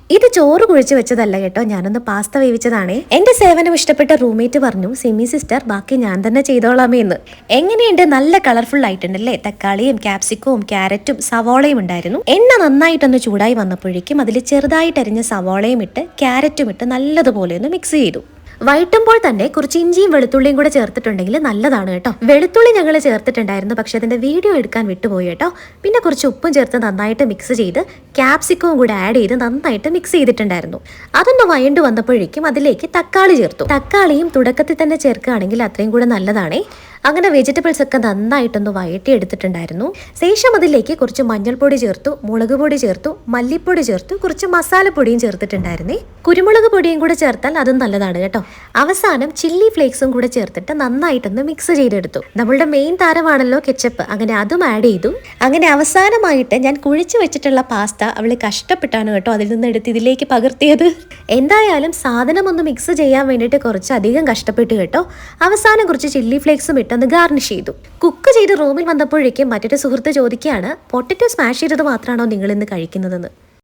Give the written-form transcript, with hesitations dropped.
ഇത് ചോറ് കുഴിച്ചു വെച്ചതല്ല കേട്ടോ, ഞാനൊന്ന് പാസ്ത വേവിച്ചതാണേ. എന്റെ സേവനം ഇഷ്ടപ്പെട്ട റൂംമേറ്റ് പറഞ്ഞു, സിമി സിസ്റ്റർ ബാക്കി ഞാൻ തന്നെ ചെയ്തോളാമേ എന്ന്. എങ്ങനെയുണ്ട്? നല്ല കളർഫുൾ ആയിട്ടുണ്ടല്ലേ. തക്കാളിയും ക്യാപ്സിക്കവും ക്യാരറ്റും സവോളയും ഉണ്ടായിരുന്നു. എണ്ണ നന്നായിട്ടൊന്ന് ചൂടായി വന്നപ്പോഴേക്കും അതിൽ ചെറുതായിട്ട് അരിഞ്ഞ സവോളയും ഇട്ട് ക്യാരറ്റും ഇട്ട് നല്ലതുപോലെ ഒന്ന് മിക്സ് ചെയ്തു. വഴറ്റുമ്പോൾ തന്നെ കുറച്ച് ഇഞ്ചിയും വെളുത്തുള്ളിയും കൂടെ ചേർത്തിട്ടുണ്ടെങ്കിൽ നല്ലതാണ് കേട്ടോ. വെളുത്തുള്ളി ഞങ്ങൾ ചേർത്തിട്ടുണ്ടായിരുന്നു, പക്ഷെ അതിന്റെ വീഡിയോ എടുക്കാൻ വിട്ടുപോയി കേട്ടോ. പിന്നെ കുറച്ച് ഉപ്പും ചേർത്ത് നന്നായിട്ട് മിക്സ് ചെയ്ത് ക്യാപ്സിക്കവും കൂടെ ആഡ് ചെയ്ത് നന്നായിട്ട് മിക്സ് ചെയ്തിട്ടുണ്ടായിരുന്നു. അതൊന്ന് വഴണ്ടു വന്നപ്പോഴേക്കും അതിലേക്ക് തക്കാളി ചേർത്തു. തക്കാളിയും തുടക്കത്തിൽ തന്നെ ചേർക്കുകയാണെങ്കിൽ അത്രയും കൂടെ നല്ലതാണേ. അങ്ങനെ വെജിറ്റബിൾസ് ഒക്കെ നന്നായിട്ടൊന്ന് വഴറ്റി എടുത്തിട്ടുണ്ടായിരുന്നു. ശേഷം അതിലേക്ക് കുറച്ച് മഞ്ഞൾപ്പൊടി ചേർത്തു, മുളക് പൊടി ചേർത്തു, മല്ലിപ്പൊടി ചേർത്തു, കുറച്ച് മസാലപ്പൊടിയും ചേർത്തിട്ടുണ്ടായിരുന്നേ. കുരുമുളക് പൊടിയും കൂടെ ചേർത്താൽ അതും നല്ലതാണ് കേട്ടോ. അവസാനം ചില്ലി ഫ്ലേക്സും കൂടെ ചേർത്തിട്ട് നന്നായിട്ടൊന്ന് മിക്സ് ചെയ്തെടുത്തു. നമ്മളുടെ മെയിൻ താരമാണല്ലോ കെച്ചപ്പ്, അങ്ങനെ അതും ആഡ് ചെയ്തു. അങ്ങനെ അവസാനമായിട്ട് ഞാൻ കുഴിച്ചു വെച്ചിട്ടുള്ള പാസ്ത അവള് കഷ്ടപ്പെട്ടാണ് കേട്ടോ അതിൽ നിന്ന് എടുത്ത് ഇതിലേക്ക് പകർത്തിയത്. എന്തായാലും സാധനം ഒന്ന് മിക്സ് ചെയ്യാൻ വേണ്ടിയിട്ട് കുറച്ചധികം കഷ്ടപ്പെട്ടു കേട്ടോ. അവസാനം കുറച്ച് ചില്ലി ഫ്ലേക്സും ഇട്ടൊന്ന് ഗാർണിഷ് ചെയ്തു. കുക്ക് ചെയ്ത് റൂമിൽ വന്നപ്പോഴേക്കും മറ്റൊരു സുഹൃത്ത് ചോദിക്കുകയാണ്, പൊട്ടറ്റോ സ്മാഷ് ചെയ്തത് മാത്രമാണോ നിങ്ങൾ ഇന്ന് കഴിക്കുന്നതെന്ന്.